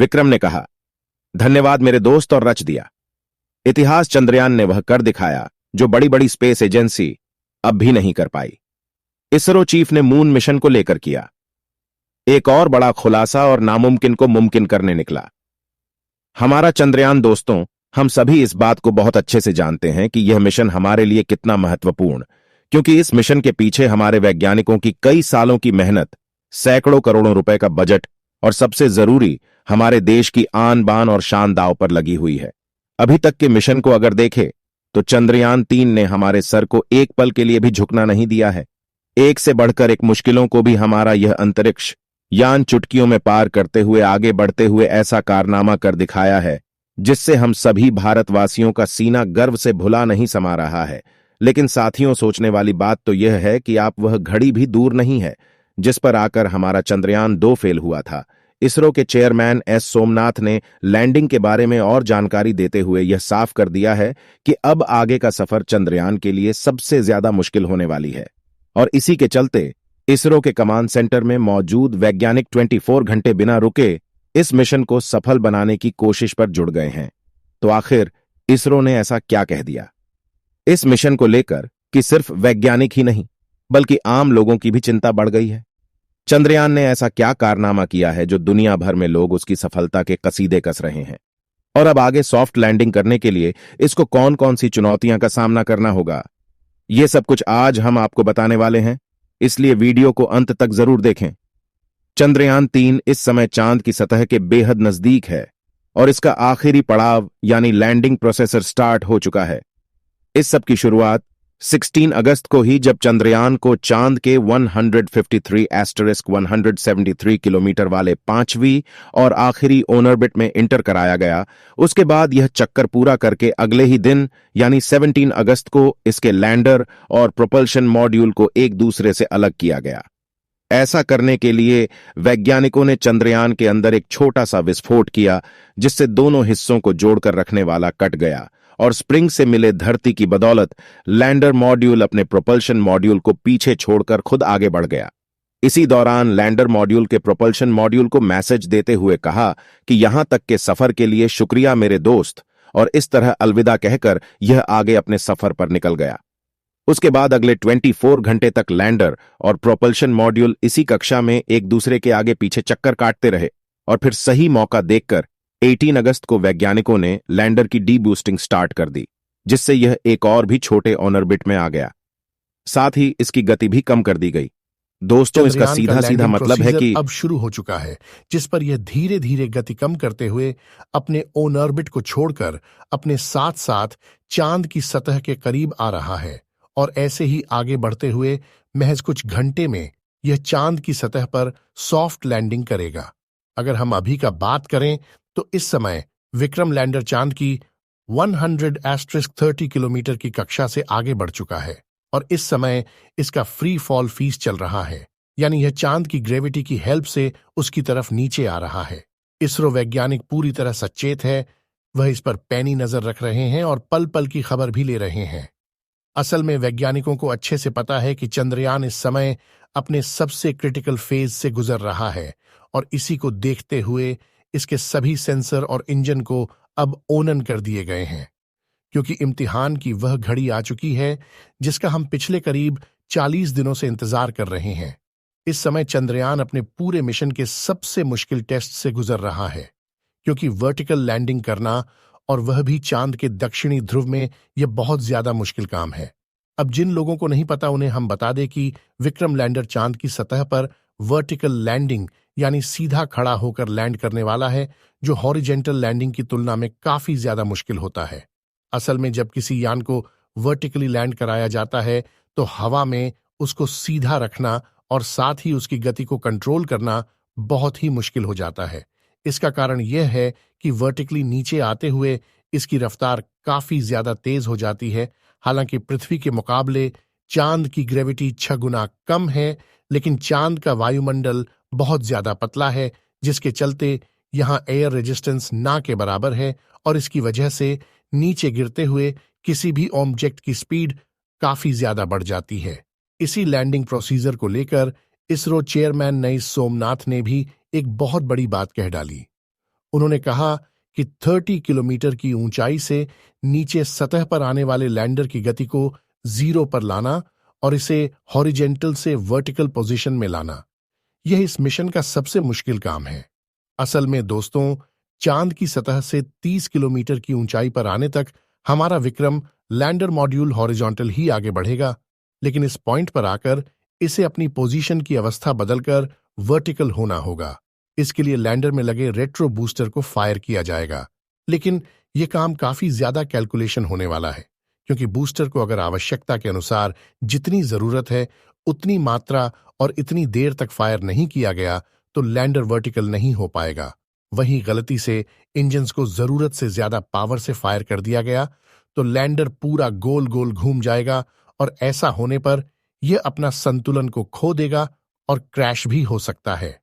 विक्रम ने कहा, धन्यवाद मेरे दोस्त, और रच दिया इतिहास। चंद्रयान ने वह कर दिखाया जो बड़ी बड़ी स्पेस एजेंसी अब भी नहीं कर पाई। इसरो चीफ ने मून मिशन को लेकर किया एक और बड़ा खुलासा और नामुमकिन को मुमकिन करने निकला। हमारा चंद्रयान, दोस्तों, हम सभी इस बात को बहुत अच्छे से जानते हैं कि यह मिशन हमारे लिए कितना महत्वपूर्ण, क्योंकि इस मिशन के पीछे हमारे वैज्ञानिकों की कई सालों की मेहनत, सैकड़ों करोड़ों रुपए का बजट और सबसे जरूरी हमारे देश की आन बान और शान दांव पर लगी हुई है। अभी तक के मिशन को अगर देखें तो चंद्रयान-3 ने हमारे सर को एक पल के लिए भी झुकना नहीं दिया है। एक से बढ़कर एक मुश्किलों को भी हमारा यह अंतरिक्ष यान चुटकियों में पार करते हुए आगे बढ़ते हुए ऐसा कारनामा कर दिखाया है जिससे हम सभी भारतवासियों का सीना गर्व से भुला नहीं समा रहा है। लेकिन साथियों, सोचने वाली बात तो यह है कि आप वह घड़ी भी दूर नहीं है जिस पर आकर हमारा चंद्रयान-2 फेल हुआ था। इसरो के चेयरमैन एस सोमनाथ ने लैंडिंग के बारे में और जानकारी देते हुए यह साफ कर दिया है कि अब आगे का सफर चंद्रयान के लिए सबसे ज्यादा मुश्किल होने वाली है, और इसी के चलते इसरो के कमांड सेंटर में मौजूद वैज्ञानिक 24 घंटे बिना रुके इस मिशन को सफल बनाने की कोशिश पर जुड़ गए हैं। तो आखिर इसरो ने ऐसा क्या कह दिया इस मिशन को लेकर कि सिर्फ वैज्ञानिक ही नहीं बल्कि आम लोगों की भी चिंता बढ़ गई है? चंद्रयान ने ऐसा क्या कारनामा किया है जो दुनिया भर में लोग उसकी सफलता के कसीदे कस रहे हैं? और अब आगे सॉफ्ट लैंडिंग करने के लिए इसको कौन कौन सी चुनौतियां का सामना करना होगा, ये सब कुछ आज हम आपको बताने वाले हैं, इसलिए वीडियो को अंत तक जरूर देखें। चंद्रयान-3 इस समय चांद की सतह के बेहद नजदीक है और इसका आखिरी पड़ाव यानी लैंडिंग प्रोसेसर स्टार्ट हो चुका है। इस सब की शुरुआत 16 अगस्त को ही जब चंद्रयान को चांद के 153*173 किलोमीटर वाले 5वीं और आखिरी ऑर्बिट में इंटर कराया गया। उसके बाद यह चक्कर पूरा करके अगले ही दिन यानी 17 अगस्त को इसके लैंडर और प्रोपल्शन मॉड्यूल को एक दूसरे से अलग किया गया। ऐसा करने के लिए वैज्ञानिकों ने चंद्रयान के अंदर एक छोटा सा विस्फोट किया जिससे दोनों हिस्सों को जोड़कर रखने वाला कट गया और स्प्रिंग से मिले धरती की बदौलत लैंडर मॉड्यूल अपने प्रोपल्शन मॉड्यूल को पीछे छोड़कर खुद आगे बढ़ गया। इसी दौरान लैंडर मॉड्यूल के प्रोपल्शन मॉड्यूल को मैसेज देते हुए कहा कि यहां तक के सफर के लिए शुक्रिया मेरे दोस्त, और इस तरह अलविदा कहकर यह आगे अपने सफर पर निकल गया। उसके बाद अगले 24 घंटे तक लैंडर और प्रोपल्शन मॉड्यूल इसी कक्षा में एक दूसरे के आगे पीछे चक्कर काटते रहे और फिर सही मौका देखकर 18 अगस्त को वैज्ञानिकों ने लैंडर की डीबूस्टिंग स्टार्ट कर दी, जिससे यह एक और भी छोटे ऑर्बिट में आ गया। साथ ही इसकी गति भी कम कर दी गई। दोस्तों, इसका सीधा सीधा मतलब है कि अब शुरू हो चुका है, जिस पर यह धीरे धीरे गति कम करते हुए अपने ऑन ऑर्बिट को छोड़कर अपने साथ साथ चांद की सतह के करीब आ रहा है, और ऐसे ही आगे बढ़ते हुए महज कुछ घंटे में यह चांद की सतह पर सॉफ्ट लैंडिंग करेगा। अगर हम अभी का बात करें तो इस समय विक्रम लैंडर चांद की 100*30 किलोमीटर की कक्षा से आगे बढ़ चुका है और इस समय इसका फ्री फॉल फीस चल रहा है, यानी यह चांद की ग्रेविटी की हेल्प से उसकी तरफ नीचे आ रहा है। इसरो वैज्ञानिक पूरी तरह सचेत है, वह इस पर पैनी नजर रख रहे हैं और पल पल की खबर भी ले रहे हैं। असल में वैज्ञानिकों को अच्छे से पता है कि चंद्रयान इस समय अपने सबसे क्रिटिकल फेज से गुजर रहा है और इसी को देखते हुए इसके सभी सेंसर और इंजन को अब ऑन कर दिए गए हैं, क्योंकि इम्तिहान की वह घड़ी आ चुकी है जिसका हम पिछले करीब 40 दिनों से इंतजार कर रहे हैं। इस समय चंद्रयान अपने पूरे मिशन के सबसे मुश्किल टेस्ट से गुजर रहा है, क्योंकि वर्टिकल लैंडिंग करना और वह भी चांद के दक्षिणी ध्रुव में यह बहुत ज्यादा मुश्किल काम है। अब जिन लोगों को नहीं पता उन्हें हम बता दें कि विक्रम लैंडर चांद की सतह पर वर्टिकल लैंडिंग यानी सीधा खड़ा होकर लैंड करने वाला है, जो हॉरिजेंटल लैंडिंग की तुलना में काफी ज्यादा मुश्किल होता है। असल में जब किसी यान को वर्टिकली लैंड कराया जाता है तो हवा में उसको सीधा रखना और साथ ही उसकी गति को कंट्रोल करना बहुत ही मुश्किल हो जाता है। इसका कारण यह है कि वर्टिकली नीचे आते हुए इसकी रफ्तार काफी ज्यादा तेज हो जाती है। हालांकि पृथ्वी के मुकाबले चांद की ग्रेविटी 6 गुना कम है, लेकिन चांद का वायुमंडल बहुत ज्यादा पतला है, जिसके चलते यहां एयर रेजिस्टेंस ना के बराबर है और इसकी वजह से नीचे गिरते हुए किसी भी ऑब्जेक्ट की स्पीड काफी ज्यादा बढ़ जाती है। इसी लैंडिंग प्रोसीजर को लेकर इसरो चेयरमैन नई सोमनाथ ने भी एक बहुत बड़ी बात कह डाली। उन्होंने कहा कि 30 किलोमीटर की ऊंचाई से नीचे सतह पर आने वाले लैंडर की गति को 0 पर लाना और इसे हॉरिजेंटल से वर्टिकल पोजीशन में लाना, यह इस मिशन का सबसे मुश्किल काम है। असल में दोस्तों, चांद की सतह से 30 किलोमीटर की ऊंचाई पर आने तक हमारा विक्रम लैंडर मॉड्यूल हॉरिजॉन्टल ही आगे बढ़ेगा, लेकिन इस पॉइंट पर आकर इसे अपनी पोजीशन की अवस्था बदलकर वर्टिकल होना होगा। इसके लिए लैंडर में लगे रेट्रो बूस्टर को फायर किया जाएगा, लेकिन यह काम काफी ज्यादा कैलकुलेशन होने वाला है, क्योंकि बूस्टर को अगर आवश्यकता के अनुसार जितनी जरूरत है उतनी मात्रा और इतनी देर तक फायर नहीं किया गया तो लैंडर वर्टिकल नहीं हो पाएगा। वहीं गलती से इंजन्स को जरूरत से ज्यादा पावर से फायर कर दिया गया तो लैंडर पूरा गोल गोल घूम जाएगा और ऐसा होने पर यह अपना संतुलन को खो देगा और क्रैश भी हो सकता है।